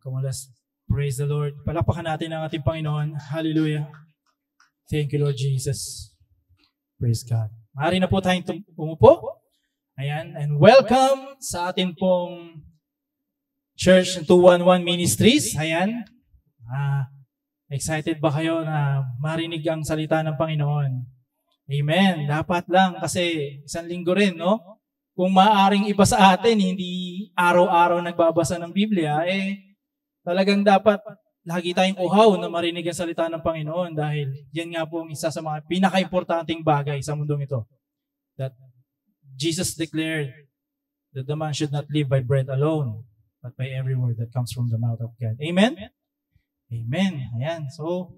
Come on, let's praise the Lord. Palakpakan natin ang ating Panginoon. Hallelujah. Thank you, Lord Jesus. Praise God. Maaari na po tayong umupo. Ayan. And welcome sa ating pong Church 211 Ministries. Ayan. Excited ba kayo na marinig ang salita ng Panginoon? Amen. Dapat lang kasi isang linggo rin, no? Kung maaaring iba sa atin, hindi araw-araw nagbabasa ng Biblia, talagang dapat lagi tayong uhaw na marinig ang salita ng Panginoon dahil yan nga po ang isa sa mga pinaka-importanting bagay sa mundong ito. That Jesus declared that the man should not live by bread alone, but by every word that comes from the mouth of God. Amen? Amen. Ayan. So,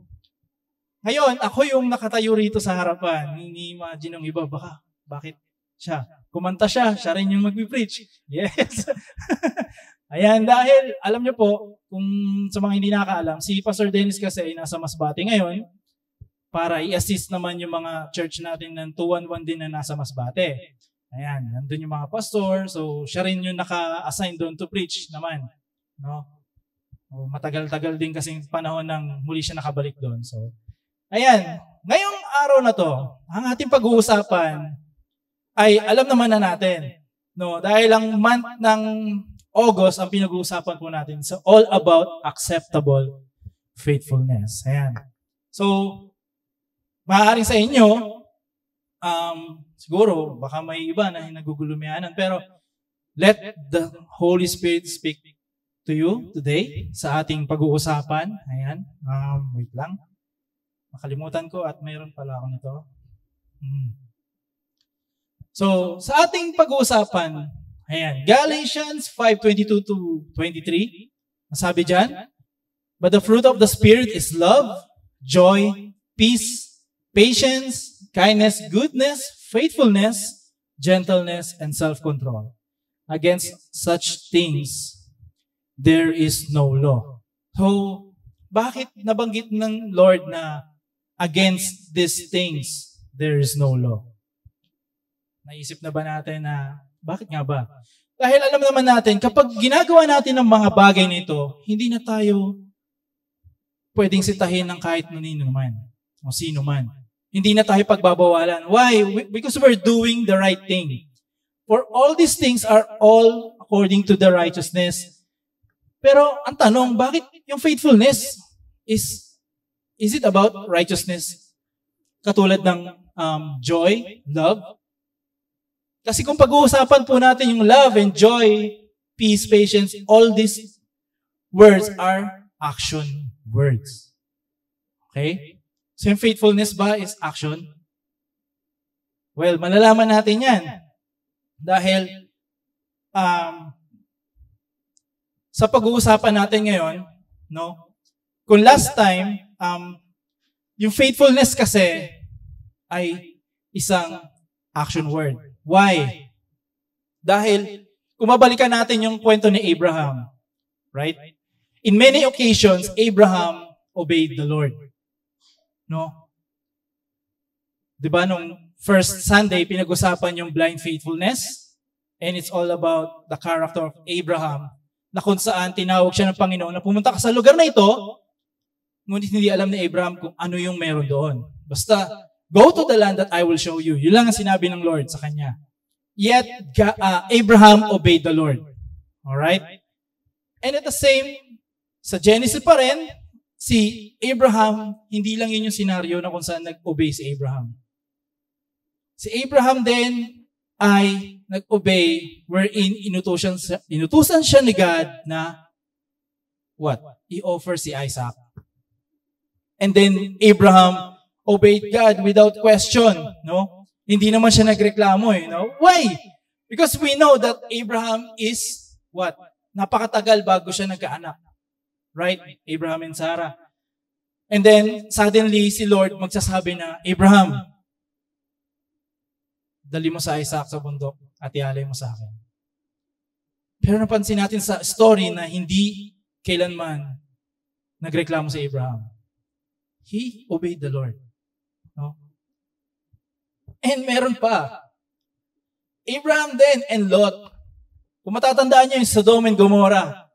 ngayon, ako yung nakatayo rito sa harapan. Ini-imagine ng iba, bakit siya? Kumanta siya rin yung mag-preach. Yes. Ayan, dahil, alam niyo po, kung sa mga hindi nakakaalam, si Pastor Dennis kasi ay nasa Masbate ngayon para i-assist naman yung mga church natin ng 211 din na nasa Masbate. Ayan, nandun yung mga pastor, so siya rin yung naka-assign doon to preach naman. No? Matagal-tagal din kasi panahon nang muli siya nakabalik doon. So, ayan, ngayong araw na to, ang ating pag-uusapan ay alam naman na natin. No? Dahil ang month ng August, ang pinag-uusapan po natin, so all about acceptable faithfulness. Ayan. So, maaaring sa inyo, siguro, baka may iba na nagugulumianan, pero let the Holy Spirit speak to you today sa ating pag-uusapan. Ayan. Wait lang. Makalimutan ko at mayroon pala ako nito. So, sa ating pag-uusapan, ayan, Galatians 5:22-23, sabi dyan, but the fruit of the Spirit is love, joy, peace, patience, kindness, goodness, faithfulness, gentleness, and self-control. Against such things, there is no law. So, bakit nabanggit ng Lord na against these things, there is no law? Naisip na ba natin na, bakit nga ba? Dahil alam naman natin, kapag ginagawa natin ang mga bagay nito, hindi na tayo pwedeng sitahin ng kahit nino man, o sino man. Hindi na tayo pagbabawalan. Why? Because we're doing the right thing. For all these things are all according to the righteousness. Pero ang tanong, bakit yung faithfulness is it about righteousness? Katulad ng joy, love? Kasi kung pag-uusapan po natin yung love and joy, peace, patience, all these words are action words. Okay? So yung faithfulness ba is action? Well, malalaman natin yan. Dahil sa pag-uusapan natin ngayon, no? Kung last time, yung faithfulness kasi ay isang action word. Why? Dahil, kung mabalikan natin yung kwento ni Abraham, right? In many occasions, Abraham obeyed the Lord. No? Diba nung first Sunday, pinag-usapan yung blind faithfulness? And it's all about the character of Abraham, na kung saan tinawag siya ng Panginoon na pumunta ka sa lugar na ito, ngunit hindi alam ni Abraham kung ano yung meron doon. Basta, go to the land that I will show you. Yun lang ang sinabi ng Lord sa kanya. Yet, Abraham obeyed the Lord. Alright? And at the same, sa Genesis pa rin, si Abraham, hindi lang yun yung scenario na kung saan nag-obey si Abraham. Si Abraham din ay nag-obey wherein inutusan siya ni God na what? I-offer si Isaac. And then Abraham obeyed God without question, no? Hindi naman siya nagreklamo, no? Why? Because we know that Abraham is what? Napakatagal bago siya nagkaanak. Right? Abraham and Sarah. And then suddenly si Lord magsasabi na, Abraham, dali mo sa Isaac sa bundok at ialay mo sa akin. Pero napansin natin sa story na hindi kailanman nagreklamo si Abraham. He obeyed the Lord. No? And meron pa. Abraham din and Lot. Kung matatandaan niyo yung Sodom and Gomorrah,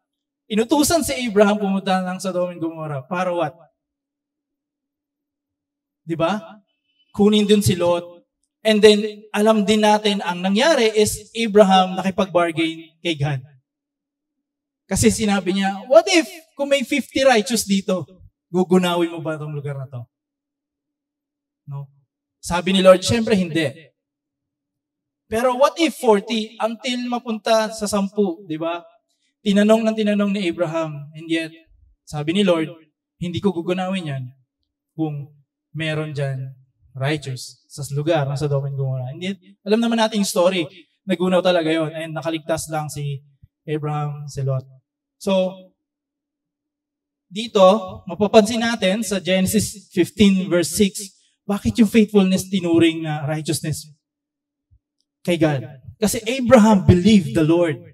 Inutusan si Abraham pumunta ng Sodom and Gomorrah. Para what? Di ba? Kunin din si Lot. And then, alam din natin, ang nangyari is Abraham nakipag-bargain kay God. Kasi sinabi niya, what if kung may 50 righteous dito, gugunawin mo ba itong lugar na to? No? Sabi ni Lord, syempre hindi. Pero what if 40 until mapunta sa 10, di ba? Tinanong ni Abraham, and yet, sabi ni Lord, hindi ko gugunawin yan kung meron dyan righteous sa lugar ng Sodom and Gomorrah. And yet, alam naman natin yung story. Nagunaw talaga yon and nakaligtas lang si Abraham, si Lot. So, dito, mapapansin natin sa Genesis 15 verse 6, bakit yung faithfulness tinuring na righteousness kay God? Kasi Abraham believed the Lord.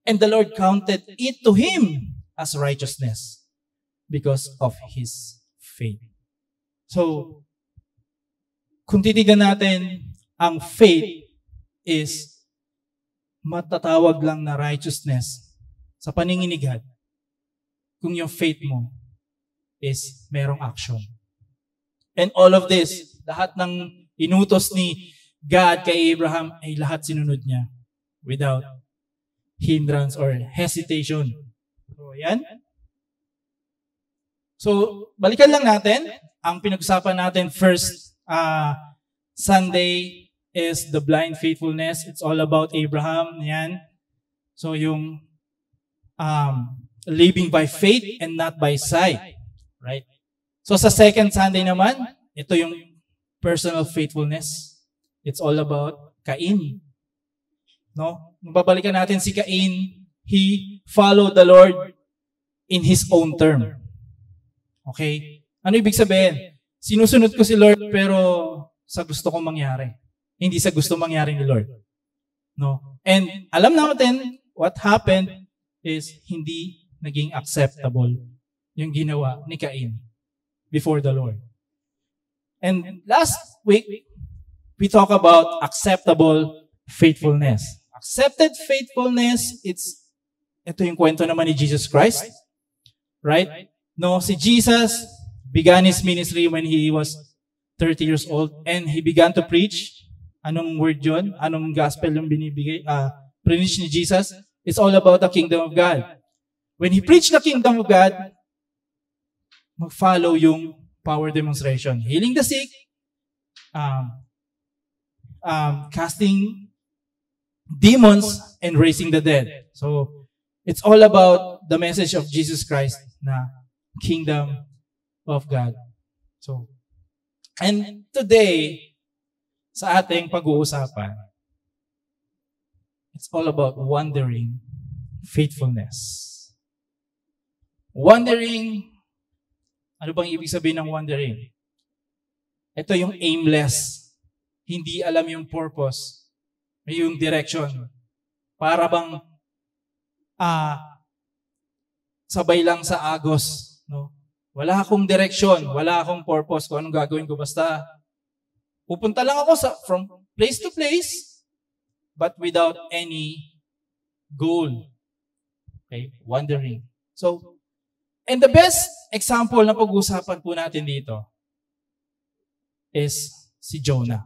And the Lord counted it to him as righteousness because of his faith. So, kung titignan natin, ang faith is matatawag lang na righteousness sa paningin ni God kung yung faith mo is merong action. And all of this, lahat ng inutos ni God kay Abraham ay lahat sinunod niya without hindrance or hesitation. So, yan. So, balikan lang natin. Ang pinag-usapan natin first Sunday is the blind faithfulness. It's all about Abraham. Yan. So, yung living by faith and not by sight. Right? So, sa second Sunday naman, ito yung personal faithfulness. It's all about Cain. No? Babalikan natin si Cain. He followed the Lord in his own term. Okay? Ano ibig sabihin? Sinusunod ko si Lord pero sa gusto kong mangyari. Hindi sa gusto mangyari ni Lord. No? And alam natin, what happened is hindi naging acceptable yung ginawa ni Cain before the Lord. And last week, we talk about acceptable faithfulness. Accepted faithfulness, ito yung kwento naman ni Jesus Christ. Right? No, si Jesus began his ministry when he was 30 years old and he began to preach. Anong word yun? Anong gospel yung preach ni Jesus? It's all about the kingdom of God. When he preached the kingdom of God, mag-follow yung power demonstration. Healing the sick, casting demons, and raising the dead. So, it's all about the message of Jesus Christ na kingdom of God. So, and today, sa ating pag-uusapan, it's all about wandering faithfulness. Wandering, ano bang ibig sabihin ng wandering? Ito yung aimless. Hindi alam yung purpose, yung direction. Para bang sabay lang sa agos. No? Wala akong direction, wala akong purpose kung anong gagawin ko. Basta pupunta lang ako from place to place, but without any goal. Okay? Wandering. So, and the best example na pag-uusapan po natin dito is si Jonah.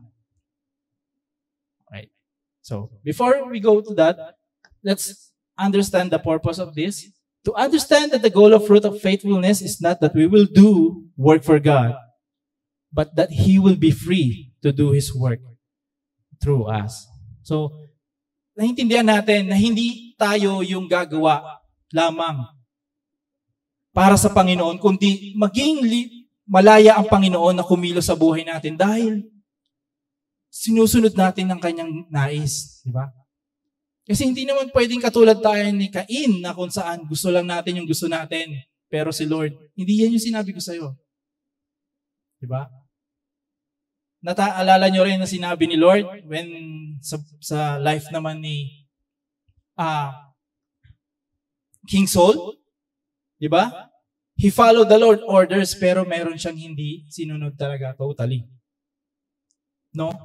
Right? So, before we go to that, let's understand the purpose of this. To understand that the goal of fruit of faithfulness is not that we will do work for God, but that He will be free to do His work through us. So, naintindihan natin na hindi tayo yung gagawa lamang para sa Panginoon, kundi maging malaya ang Panginoon na kumilos sa buhay natin dahil sinusunod natin ang kanyang nais. Di ba? Kasi hindi naman pwedeng katulad tayo ni Cain na kung saan gusto lang natin yung gusto natin. Pero si Lord, hindi yan yung sinabi ko sa'yo. Di ba? Nataalala nyo rin na sinabi ni Lord when sa life naman ni King Saul. Di ba? He followed the Lord's orders pero meron siyang hindi sinunod talaga totally. No?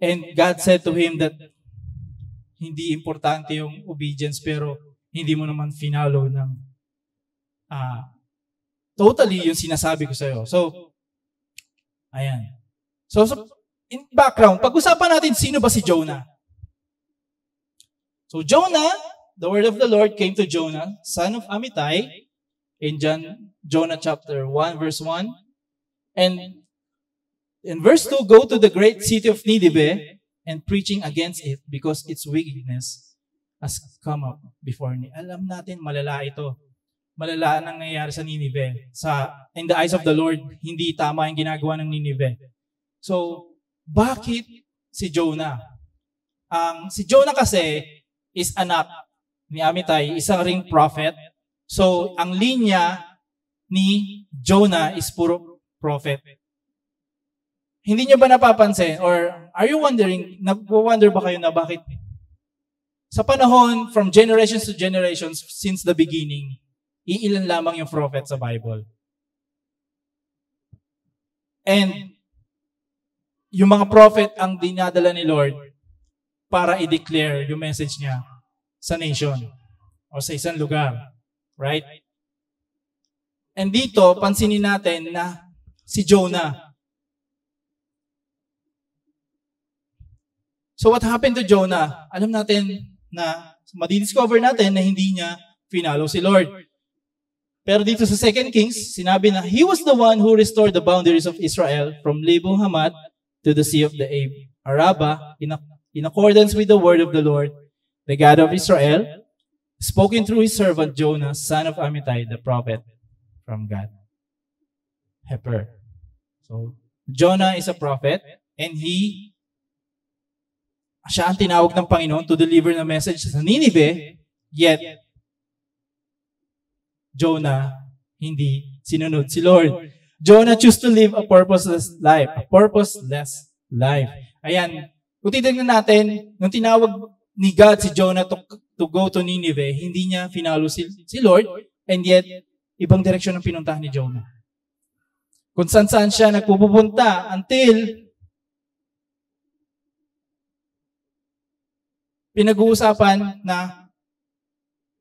And God said to him that hindi importante yung obedience pero hindi mo naman finalo ng totally yung sinasabi ko sa'yo. So, ayan. So, in background, pag-usapan natin sino ba si Jonah. So, Jonah, the word of the Lord came to Jonah, son of Amittai, in Jonah chapter 1, verse 1. And in verse 2, go to the great city of Nineveh and preaching against it because its wickedness has come up before me. Alam natin, malala ito. Malala ang nangyayari sa Nineveh. In the eyes of the Lord, hindi tama yung ginagawa ng Nineveh. So, bakit si Jonah? Si Jonah kasi is anak ni Amittai, isang ring prophet. So, ang linya ni Jonah is puro prophet. Hindi nyo ba napapansin? Or are you wondering, nag-wonder ba kayo na bakit? Sa panahon, from generations to generations, since the beginning, iilan lamang yung prophet sa Bible. And yung mga prophet ang dinadala ni Lord para i-declare yung message niya sa nation o sa isang lugar. Right? And dito, pansinin natin na si Jonah. So what happened to Jonah? Alam natin na madidiscover natin na hindi niya finalo si Lord. Pero dito sa 2 Kings, sinabi na, he was the one who restored the boundaries of Israel from Lebo Hamath to the Sea of the Arabah in accordance with the word of the Lord, the God of Israel, spoken through his servant Jonah, son of Amittai, the prophet from God. Heper. So, Jonah is a prophet, and siya ang tinawag ng Panginoon to deliver the message sa Nineveh, yet, Jonah hindi sinunod si Lord. Jonah chose to live a purposeless life. A purposeless life. Ayan. Kung titignan natin, nung tinawag ni God si Jonah to go to Nineveh, hindi niya finalo si Lord, and yet, ibang direksyon ang pinuntahan ni Jonah. Kung saan siya nagpupunta until pinag-uusapan na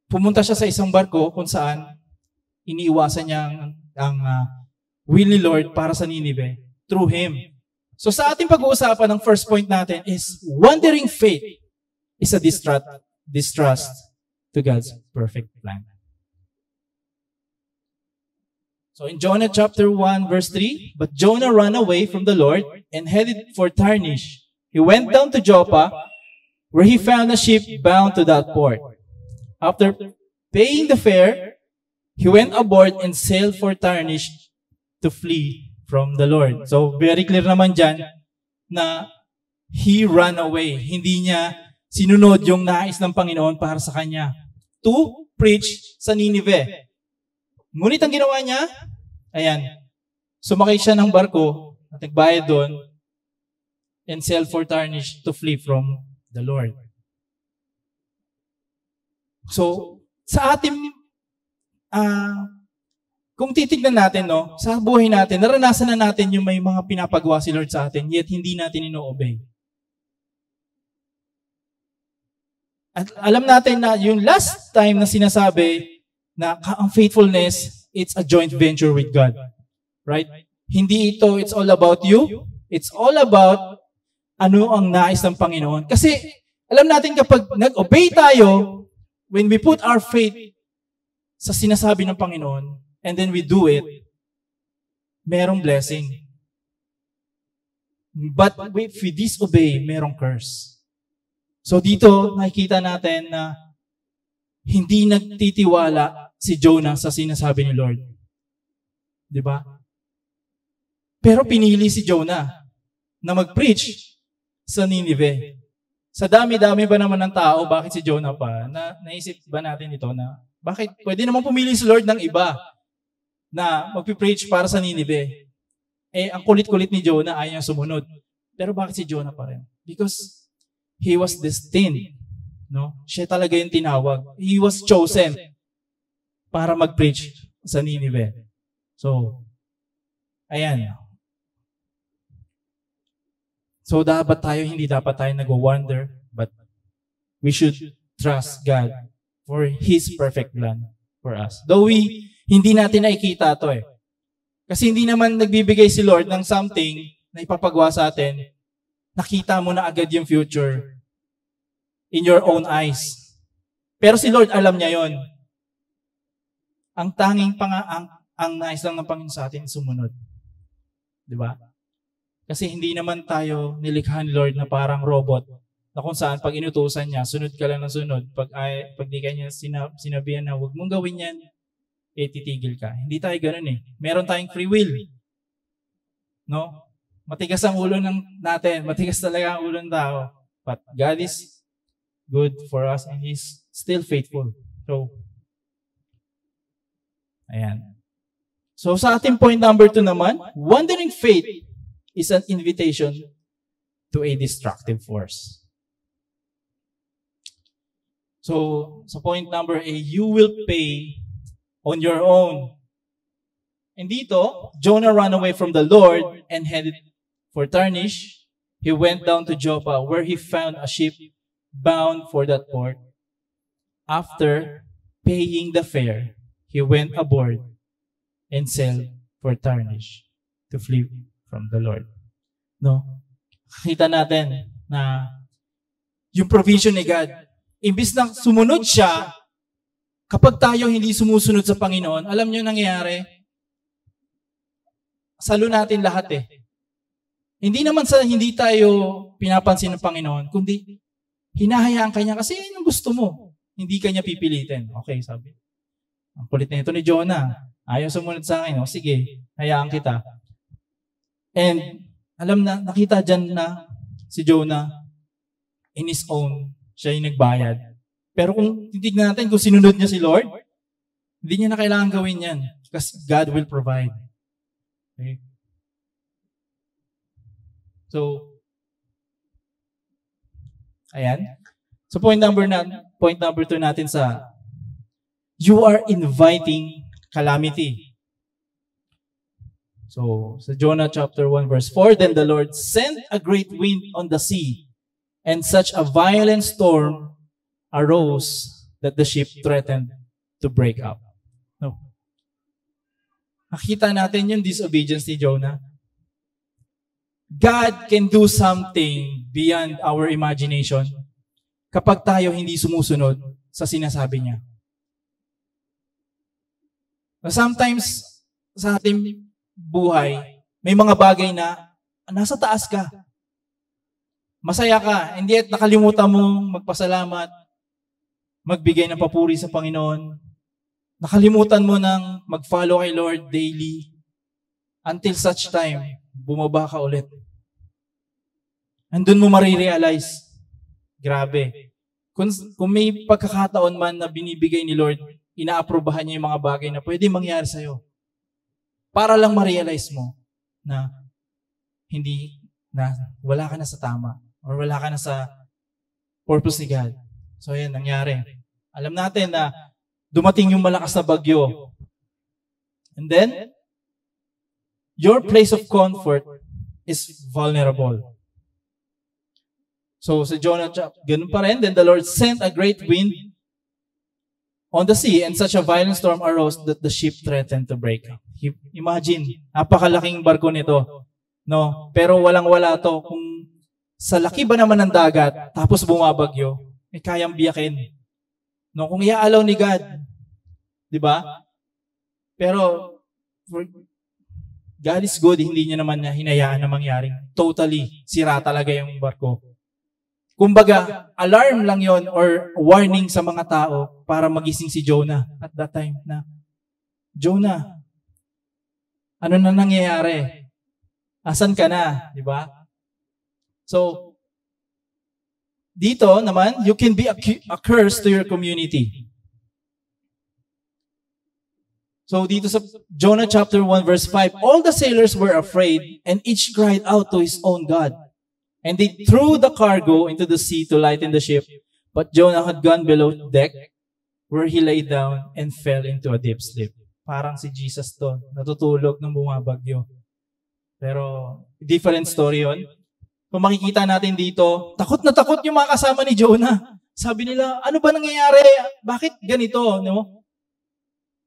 pumunta siya sa isang barko kung saan iniiwasan niya ang will ni Lord para sa Nineveh through him. So sa ating pag-uusapan, ang first point natin is wandering faith is a distrust to God's perfect plan. So in Jonah chapter 1 verse 3, but Jonah ran away from the Lord and headed for Tarshish. He went down to Joppa, where he found a ship bound to that port. After paying the fare, he went aboard and sailed for Tarshish to flee from the Lord. So, very clear naman dyan na he ran away. Hindi niya sinunod yung nais ng Panginoon para sa kanya to preach sa Nineveh. Ngunit ang ginawa niya, ayan, sumakay siya ng barko at nagbayad doon and sailed for Tarshish to flee from the Lord. So, sa ating kung titignan natin, no, sa buhay natin, naranasan na natin yung may mga pinapagawa si Lord sa atin, yet hindi natin ino-obey. At alam natin na yung last time na sinasabi na ang faithfulness, it's a joint venture with God. Right? Hindi ito, it's all about you. It's all about ano ang nais ng Panginoon. Kasi alam natin kapag nag-obey tayo, when we put our faith sa sinasabi ng Panginoon, and then we do it, merong blessing. But if we disobey, merong curse. So dito, nakikita natin na hindi nagtitiwala si Jonah sa sinasabi ni Lord. Diba? Pero pinili si Jonah na mag-preach sa Nineveh. Sa dami-dami ba naman ng tao, bakit si Jonah pa? Naisip ba natin ito na bakit pwede naman pumili si Lord ng iba na magpipreach para sa Nineveh? Eh, ang kulit-kulit ni Jonah ayaw niyang sumunod. Pero bakit si Jonah pa rin? Because he was destined. No? Siya talaga yung tinawag. He was chosen para mag-preach sa Nineveh. So, ayan. So, hindi dapat tayo nag-wonder, but we should trust God for His perfect plan for us. Though hindi natin nakikita ito eh. Kasi hindi naman nagbibigay si Lord ng something na ipapagawa sa atin, nakita mo na agad yung future in your own eyes. Pero si Lord, alam niya yon. Ang tanging ang nais lang ng Panginoon sa atin, sumunod. Diba? Kasi hindi naman tayo nilikha ni Lord na parang robot, na kung saan pag inutusan niya, sunod ka lang ng sunod. Pag di kanya sinabihan na huwag mong gawin yan, titigil ka. Hindi tayo ganun eh. Meron tayong free will. No? Matigas ang ulo natin. Matigas talaga ang ulo ng tao. But God is good for us and He's still faithful. So, ayan. So, sa ating point number 2 naman, wandering faith is an invitation to a destructive force. So, sa point number A, you will pay on your own. And dito, Jonah ran away from the Lord and headed for Tarshish. He went down to Joppa, where he found a ship bound for that port. After paying the fare, he went aboard and sailed for Tarshish to flee from the Lord. No? Kita natin na yung provision ni God, imbis na sumunod siya, kapag tayo hindi sumusunod sa Panginoon, alam niyo nangyayari? Salo natin lahat eh. Hindi naman sa hindi tayo pinapansin ng Panginoon, kundi hinahayaan ka niya kasi yun ang gusto mo. Hindi ka niya pipilitin. Okay, sabi. Ang kulit na ito ni Jonah. Ayaw sumunod sa akin. O sige, hayaan kita. And nakita dyan na si Jonah in his own, siya yung nagbayad. Pero kung titignan natin kung sinunod niya si Lord, hindi niya na kailangan gawin yan. Because God will provide. Okay? So, ayan. So point number 2 natin sa, you are inviting calamity. So, sa Jonah chapter 1 verse 4, then the Lord sent a great wind on the sea, and such a violent storm arose that the ship threatened to break up. No. Nakita natin yung disobedience ni Jonah. God can do something beyond our imagination kapag tayo hindi sumusunod sa sinasabi niya. Sometimes, sa ating buhay, may mga bagay na nasa taas ka. Masaya ka, and yet nakalimutan mong magpasalamat, magbigay ng papuri sa Panginoon. Nakalimutan mo nang mag-follow kay Lord daily until such time, bumaba ka ulit. Andun mo marirealize, grabe. Kung may pagkakataon man na binibigay ni Lord, inaaprobahan niya yung mga bagay na pwede mangyari sa'yo. Para lang ma-realize mo na wala ka na sa tama or wala ka na sa purpose ni God. So, yan, nangyari. Alam natin na dumating yung malakas na bagyo. And then, your place of comfort is vulnerable. So, sa Jonah, ganun pa rin. Then the Lord sent a great wind on the sea, and such a violent storm arose that the ship threatened to break up. Imagine, napakalaking barko nito. No? Pero walang-wala to. Kung sa laki ba naman ng dagat, tapos bumabagyo, kayang biyakin. No, kung iaalaw ni God, 'di ba? Pero God is good, hindi niya naman hinayaan na mangyaring totally sira talaga yung barko. Kumbaga, alarm lang 'yon or warning sa mga tao para magising si Jonah at that time na, Jonah, ano na nangyayari? Asan ka na, 'di ba? So, dito naman, you can be a curse to your community. So dito sa Jonah chapter 1 verse 5, all the sailors were afraid and each cried out to his own God. And they threw the cargo into the sea to lighten the ship. But Jonah had gone below deck where he lay down and fell into a deep sleep. Parang si Jesus to, natutulog nung bumabagyo. Pero different story yon. Kung makikita natin dito, takot na takot yung mga kasama ni Jonah. Sabi nila, ano ba nangyayari? Bakit ganito? No?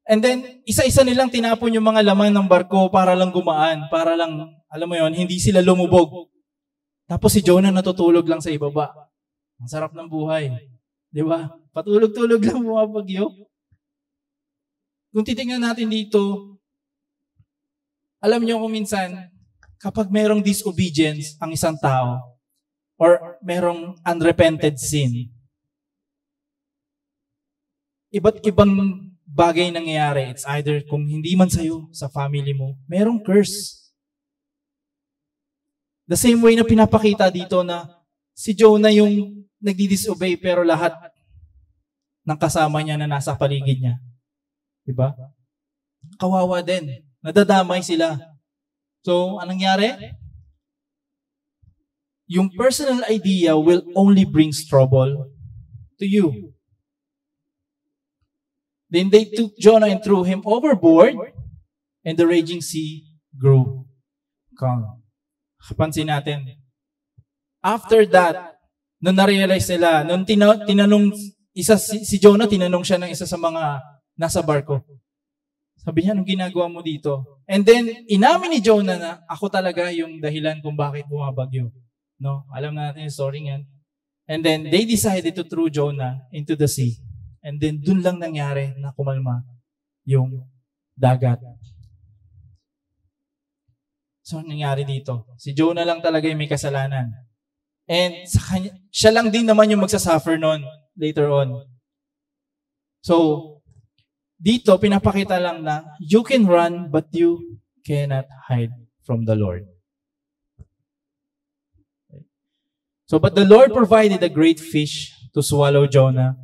And then, isa-isa nilang tinapon yung mga laman ng barko para lang gumaan, para lang, alam mo yon, hindi sila lumubog. Tapos si Jonah natutulog lang sa ibaba. Ang sarap ng buhay. Di ba? Patulog-tulog lang bumabagyo. Kung titingnan natin dito, alam niyo kung minsan, kapag merong disobedience ang isang tao, or merong unrepented sin, iba't ibang bagay nangyayari. It's either kung hindi man sa'yo, sa family mo, merong curse. The same way na pinapakita dito na si Jonah yung nagdi-disobey pero lahat ng kasama niya na nasa paligid niya. Diba? Kawawa din. Nadadamay sila. So, anong nangyari? Yung personal idea will only brings trouble to you. Then they took Jonah and threw him overboard, and the raging sea grew calm. Kapansin natin. After that, nung na-realize nila, nung tinanong, si Jonah, tinanong siya ng isa sa mga nasa barko. Sabi niya, anong ginagawa mo dito? And then, inamin ni Jonah na ako talaga yung dahilan kung bakit bumabagyo. No? Alam natin yung story yan. And then, they decided to throw Jonah into the sea. And then, dun lang nangyari na kumalma yung dagat. So, nangyari dito. Si Jonah lang talaga yung may kasalanan. And sa kanya, siya lang din naman yung magsasuffer noon later on. So, dito, pinapakita lang na you can run but you cannot hide from the Lord. So, but the Lord provided a great fish to swallow Jonah.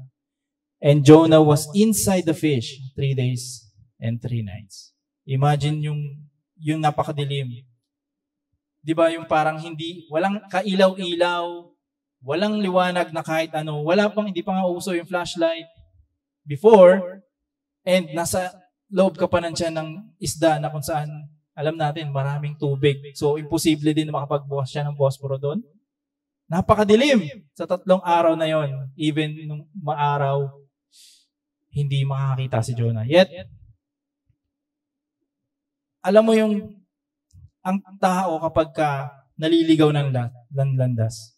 And Jonah was inside the fish 3 days and 3 nights. Imagine yung napakadilim. Di ba yung parang walang kailaw-ilaw, walang liwanag na kahit ano, hindi pa nga uso yung flashlight before, and nasa loob ka pa ng tiyan ng isda na kung saan, alam natin, maraming tubig. So, imposible din na makapagbukas siya ng posporo doon. Napakadilim sa 3 araw na yon. Even nung maaraw, hindi makakita si Jonah. Yet, alam mo ang tao kapag naliligaw ng landas,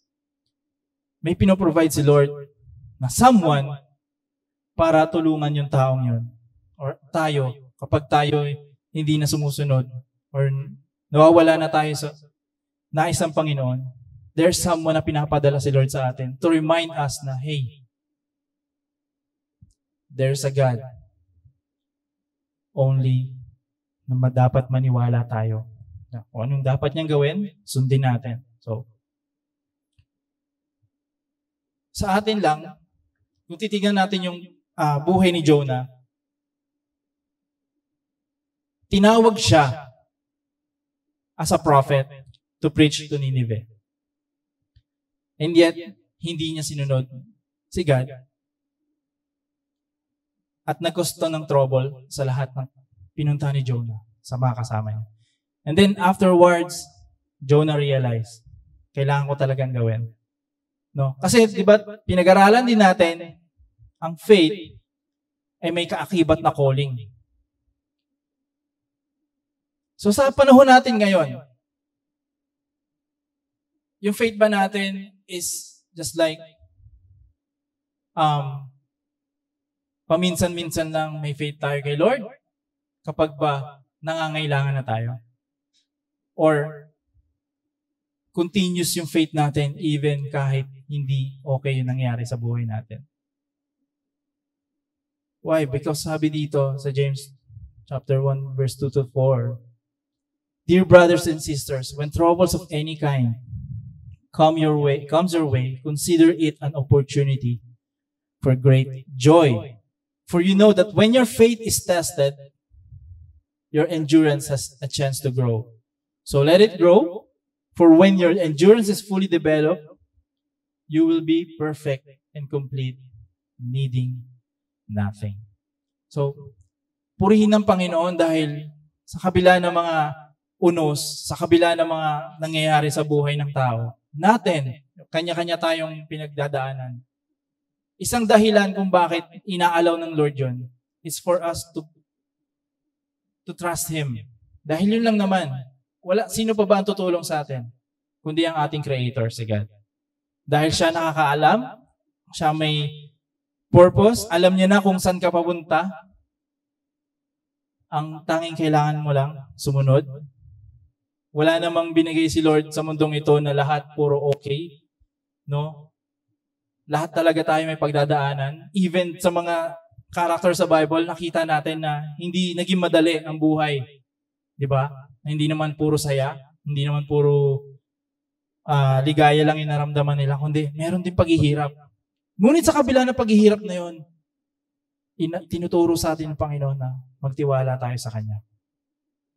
may pinoprovide si Lord na someone para tulungan yung taong yun. Or tayo, kapag tayo hindi na sumusunod, or nawawala na tayo sa nais ng Panginoon, there's someone na pinapadala si Lord sa atin to remind us na, hey, there's a God. Only na dapat maniwala tayo. Kung anong dapat niyang gawin, sundin natin. So, sa atin lang, kung titignan natin yung buhay ni Jonah, tinawag siya as a prophet to preach to Nineveh. And yet, hindi niya sinunod si God. At nagkosto ng trouble sa lahat ng pinunta ni Jonah sa mga kasama niya. And then afterwards, Jonah realized, kailangan ko talagang gawin. No? Kasi, di ba, pinag-aralan din natin, ang faith ay may kaakibat na calling. So sa panahon natin ngayon, yung faith ba natin is just like, paminsan-minsan lang may faith tayo kay Lord kapag ba nangangailangan na tayo? Or continuous yung faith natin even kahit hindi okay yung nangyari sa buhay natin? Why? Because sabi dito sa James chapter 1 verse 2 to 4, dear brothers and sisters, when troubles of any kind comes your way, consider it an opportunity for great joy. For you know that when your faith is tested, your endurance has a chance to grow. So let it grow, for when your endurance is fully developed, you will be perfect and complete, needing nothing. So, purihin ng Panginoon dahil sa kabila ng mga unos, sa kabila ng mga nangyayari sa buhay ng tao, natin, kanya-kanya tayong pinagdadaanan. isang dahilan kung bakit inaalaw ng Lord yun is for us to trust Him. Dahil yun lang naman. Sino pa ba ang tutulong sa atin? Kundi ang ating Creator, si God. Dahil siya nakakaalam, siya may purpose, alam niya na kung saan ka papunta. Ang tanging kailangan mo lang, sumunod. Wala namang binigay si Lord sa mundong ito na lahat puro okay. No? Lahat talaga tayo may pagdadaanan. Even sa mga character sa Bible, nakita natin na hindi naging madali ang buhay. Di ba? Hindi naman puro saya, hindi naman puro ligaya lang yung naramdaman nila, kundi meron din paghihirap. Ngunit sa kabila ng paghihirap na yon, tinuturo sa atin ng Panginoon na magtiwala tayo sa Kanya.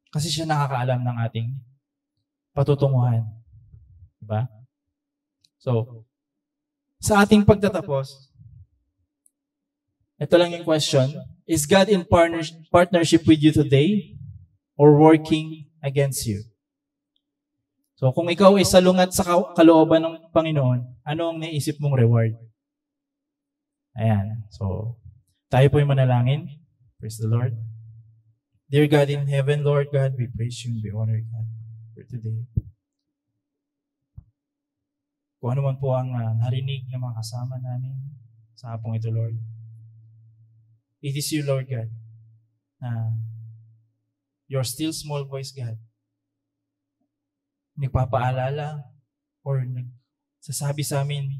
Kasi siya nakakaalam ng ating patutunguhan. Diba? So, sa ating pagtatapos, ito lang yung question. Is God in partnership with you today or working against you? So, kung ikaw ay salungat sa kalooban ng Panginoon, ano ang naisip mong reward? Ayan. So, tayo po yung manalangin. Praise the Lord. Dear God in heaven, Lord God, we praise you and we honor God for today. Kung ano man po ang narinig ng mga kasama namin sa hapong ito, Lord. It is you, Lord God, na your still small voice, God, nagpapaalala or nagsasabi sa amin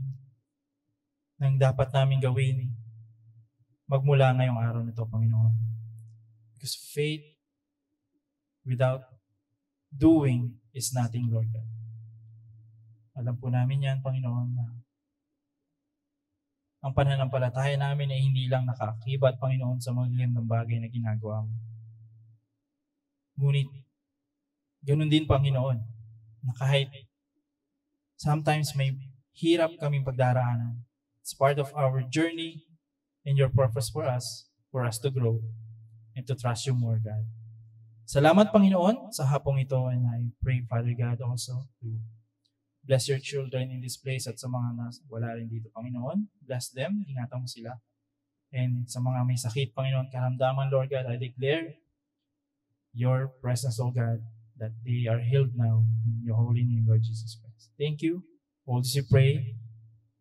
ng dapat namin gawin magmula ngayong araw nito, Panginoon. Because faith without doing is nothing, Lord God. Alam po namin yan, Panginoon, na ang pananampalataya namin ay hindi lang nakaakibat, Panginoon, sa mga ng bagay na ginagawa mo. Ngunit, ganun din, Panginoon, na kahit sometimes may hirap kaming pagdaraanan. It's part of our journey and your purpose for us to grow and to trust you more, God. Salamat, Panginoon, sa hapong ito, and I pray, Father God, also to bless your children in this place at sa mga wala rin dito, Panginoon. Bless them, ingatan mo sila. And sa mga may sakit, Panginoon, karamdaman, Lord God, I declare your presence, O God, that they are healed now in your holy name, Lord Jesus Christ. Thank you. All this we pray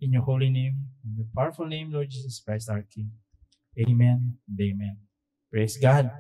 in your holy name, in your powerful name, Lord Jesus Christ, our King. Amen and amen. Praise God.